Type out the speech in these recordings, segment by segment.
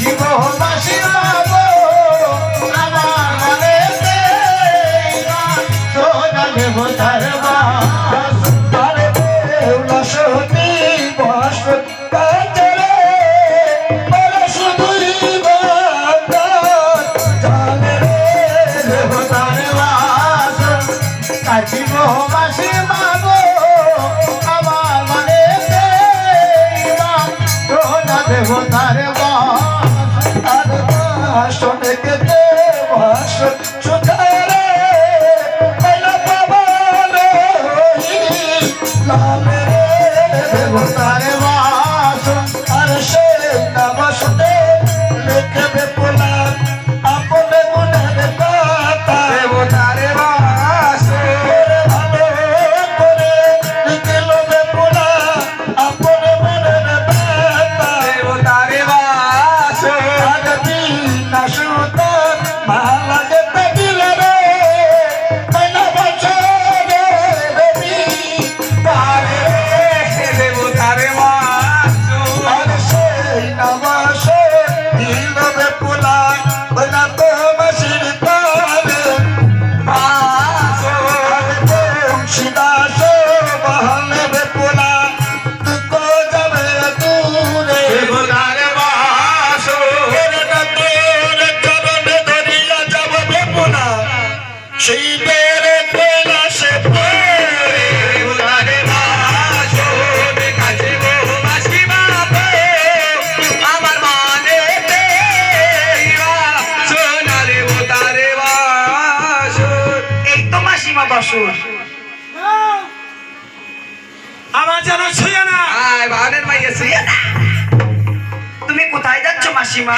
জীববাসী বাবু আমার মনেতে সোনা দেবতার বাস আরে বেউলা সতী বস কাজরে বলে শুধুই বাগান জানে রে দেবতার বাস জীববাসী বাবু আমার মনেতে সোনা দেবতার আমার যেন ছুঁয়ে না ভানের মাইয়া ছুঁয়ে না। তুমি কোথায় যাচ্ছ মাসিমা?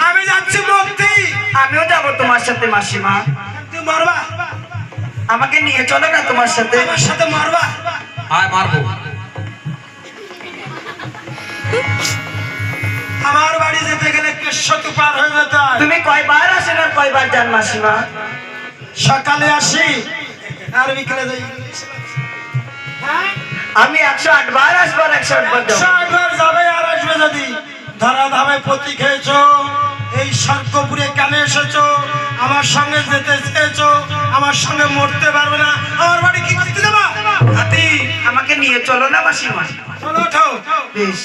আমি যাচ্ছি মরতে। আমিও যাবো তোমার সাথে মাসিমা। তুমি মরবা? আমাকে নিয়ে চলো না তোমার সাথে। আমার সাথে মরবা? হ্যাঁ মারবো। আমার বাড়ি যেতে গেলে কেশত পার হয়ে যেতে হয়। তুমি কয়বার আসেন আর কয়বার যান মাসিমা? সকালে আসি আর বিকেলে যাই। আমি 108 বার আসবো আর 108 বার যাবো। 108 বার যাবে আর আসবে যদি ধরা ধামে পতি খেয়েছো, এই স্বর্গপুরে কেন এসেছো, আমার সঙ্গে যেতে চেয়েছো, আমার সঙ্গে মরতে পারবে না, আমার বাড়ি কি করতে যাবা? হাতি আমাকে নিয়ে চলো না মাসিমা। চলো ওঠো। বেশ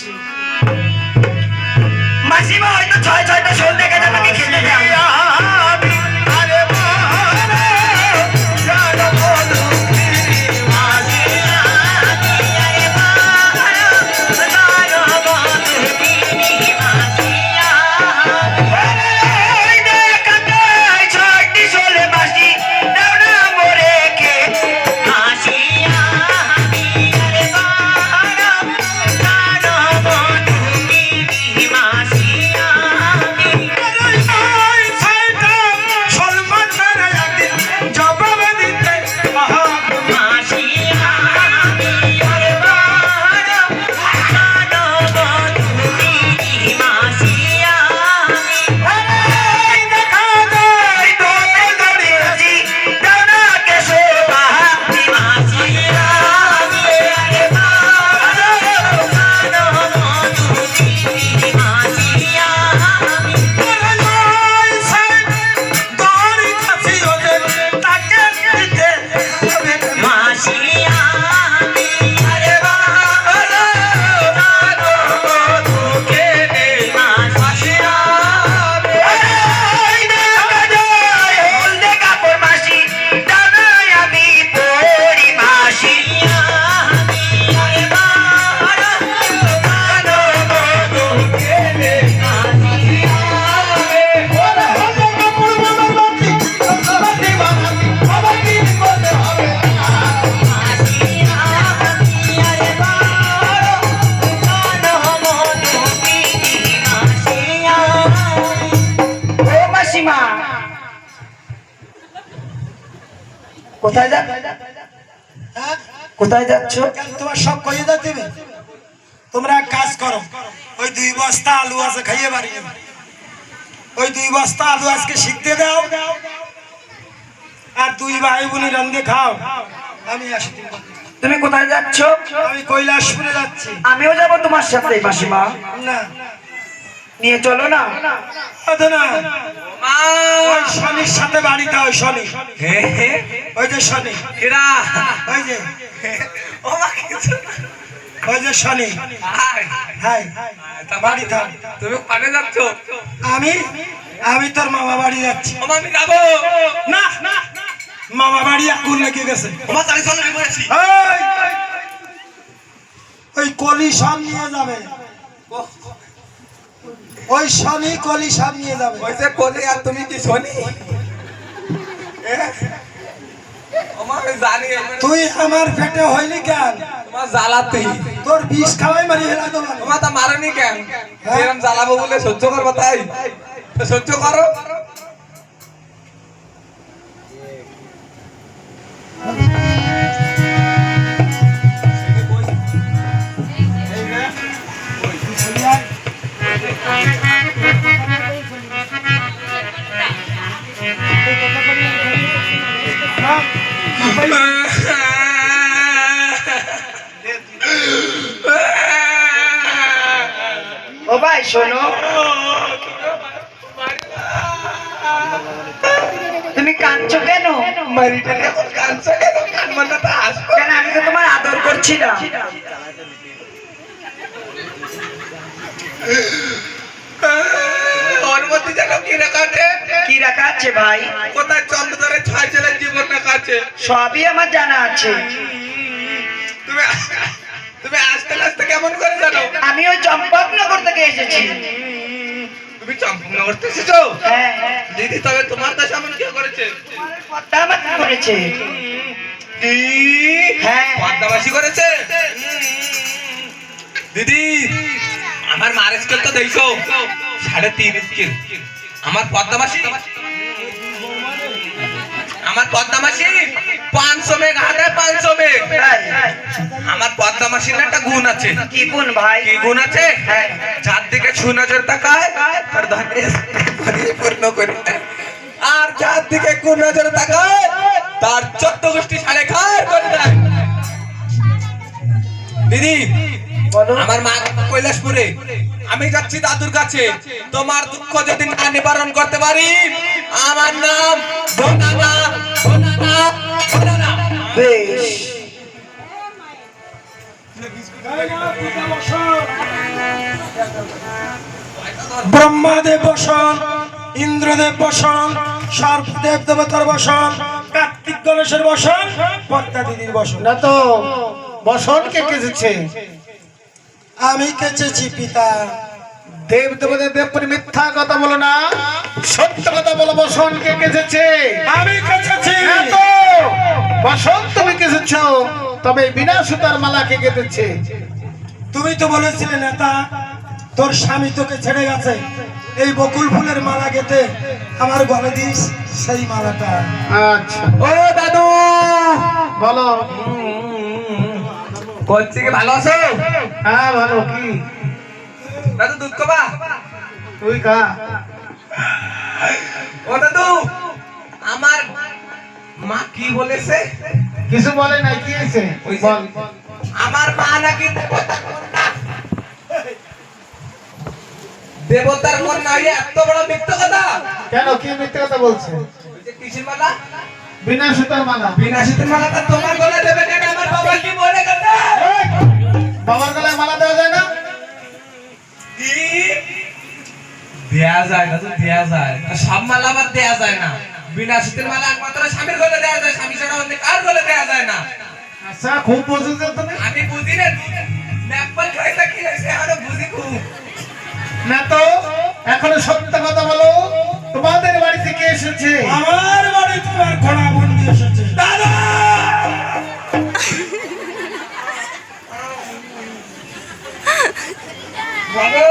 মাসিমা হয়তো 6-6টা শোল দেখে আমাকে খেতে দেয়। কোথায় যা কোথায় যাচ্ছ? তোমার সব কইয়ে দাও তুমি। তোমরা এক কাজ করো, ওই 2 বস্তা আলু আছে খাইয়ে বাড়ি, ওই 2 বস্তা আলু আজকে শিখতে দাও আর 2 ভাই বোনি রান্ধে খাও। আমি আসি। তুমি কোথায় যাচ্ছ? আমি কৈলাসপুরে যাচ্ছি। আমিও যাব তোমার সাথে মাসিমা। না নিয়ে চলো না। আদে না, ওই শনির সাথে বাড়িতে ওই শনি, ওই যে শনি, এরা ওই যে ও মা কিছু ওই যে শনি, হ্যাঁ বাড়ি থাক। তুমি পানে যাচ্ছ? আমি আমি তোর মামা বাড়ি যাচ্ছি। ও মা, আমি যাবো না মামা বাড়ি আগুন লেগে গেছে। ও মা, তাই চলো, আমি বলেছি। এই, ওই কলি সব নিয়ে যাবে, ওই শনি কলি সব নিয়ে যাবে। ওই যে কোলে আর তুমি কি শোনি? ও মা, আমি জানি তুই আমার পেটে হইলি কেন? তোমার জ্বালাতেই। তোর বিষ খাওয়াই মারি হেলা তো ও মা, তা মারনি কেন? এরকম জ্বালাবো বলে সহ্য করবো তাই? তো সহ্য করো। ও ভাই শোনো, তুমি কাঁদছো কেন? মারিটা এখন কাঁদছে কেন? কাঁদবো না তো আসবো। কেন, আমি তো তোমার আদর করছি না। ওর মধ্যে যেন কি রাখা আছে? কি রাখা আছে ভাই? কোথায় চন্দ্রধরের ছয় ছেলের জীবন রাখা আছে? সবই আমার জানা আছে। তুমি তুমি আসতে আসতে কেমন করে জানো? আমি ওই চম্পকনগর থেকে এসেছি। তুমি চম্পকনগর থেকে এসেছো? হ্যাঁ, দিদি, তবে তোমার কাছে এমন কি করেছে? পদ্মা আমাকে করেছে। কি? হ্যাঁ। পদ্মাবাসী করেছে? দিদি, আমার মার স্কেল তো দেখছো 3.5 স্কেল। আমার পদ্মাবাসী, আমার পদ্মাবাসী 500 মেঘ হাতে 500 মেঘ। তাই? আমার পদ্মাবাসীর একটা গুণ আছে। কি গুণ ভাই? কি গুণ আছে? হ্যাঁ। যার দিকে সুনজর তাকায় তার ধনে পরিপূর্ণ করে দেয়। আর যার দিকে কুনজর তাকায় তার 14 গোষ্ঠী সাড়ে খায় করে দেয়। দিদি, বলো। আমার মা কৈলাসপুরে, আমি যাচ্ছি দাদুর কাছে। তোমার দুঃখ যদি না নিবারণ করতে পারি, আমার নাম ভোনানা, ভোনানা, ভোনানা। বেশ, ব্রহ্মাদেব বসন, ইন্দ্রদেব বসন, সর্বদেব দেবতার বসন, কার্তিক গণেশের বসন, পদ্মা দিদির বসন। না তো বসন কে কেছেছে? আমি কেচেছি পিতা। দেব দেবতা দেবপুরি মিথ্যা কথা বলো না, সত্য কথা বলো। বসন কে কেছেছে? আমি কেচেছি। না তো বসন তুমি কেছেছো, তবে বিনা সুতার মালা কে কেটেছে? তুমি তো বলেছিলে নেতা, তোর স্বামী তোকে ছেড়ে গেছে, এই বকুল ফুলের মালা গেতে আমার গলে দিস সেই মালাটা। আচ্ছা, ও দাদু, বলো। কোচি কি ভালো আছো? হ্যাঁ ভালো। কি দাদু দুধ খাবা? তুই খা। ও দাদু, আমার মা কি বলেছে? কিছু বলে নাই, কি হয়েছে ওই যে- বল। আমার মা নাকি দেবতার কন্যা। দেবতার কন্যা, এত বড় মিথ্যা কথা? কেন, কি মিথ্যে কথা বলছে? ওই যে কিসের মালা? বিনা সুতার মালা। বিনা শীতের মালাটা তোমার গলায় দেবে কেন? আমার বাবা কি বলে গেছে? এই, বাবার গলায় মালা দেওয়া যায় না? কি? দেয়া যায় না তো, দেয়া যায়। সব মালা আবার দেয়া যায় না। বিনা শীতের মালা একমাত্র স্বামীর গলে দেয়া যায়, স্বামী ছাড়া অন্য কার গলে দেয়া যায় না। আচ্ছা, খুব বুঝেছো তুমি। আমি বুঝি না, ন্যাপল খাইতে কি হয়েছে আরো বুঝি খুব। না তো এখনো সত্য কথা বলো, তোমাদের বাড়িতে কে এসেছে? আমার বাড়ি তোমার ঘোড়া বন্দি এসেছে। দাদা, বাবু,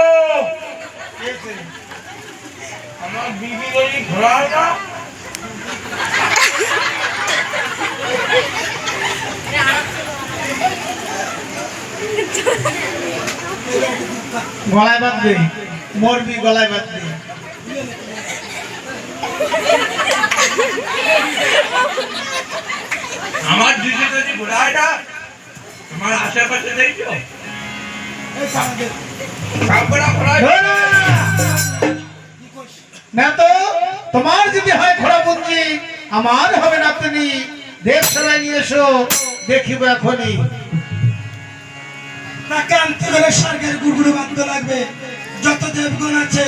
আমার বিবি বলি ঘোড়া না। গলায় বাঁধবে, মরবি গলায় বাঁধবে। আমার দিদি যদি ঘোড়াটা আমার আশেপাশে দেখছো এই আমাদের কাপড়া পরা না তো তোমার যদি হয় ঘোড়া বুদ্ধি আমার হবে না। তুমি দেব সেবায় নিয়ে এসো, দেখিব এখনই। তাকে আনতে গেলে স্বর্গের গুড়গুড়ো বাদ্য লাগবে, যত দেবগণ আছে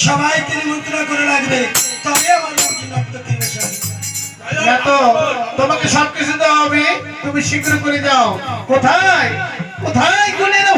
সবাইকে নিমন্ত্রণ করে লাগবে, তবে আমার মূর্তি নর্তকী বসাবে। না তো তোমাকে সবকিছু দেওয়া হবে, তুমি শীঘ্র করে যাও। কোথায় কোথায় গুণের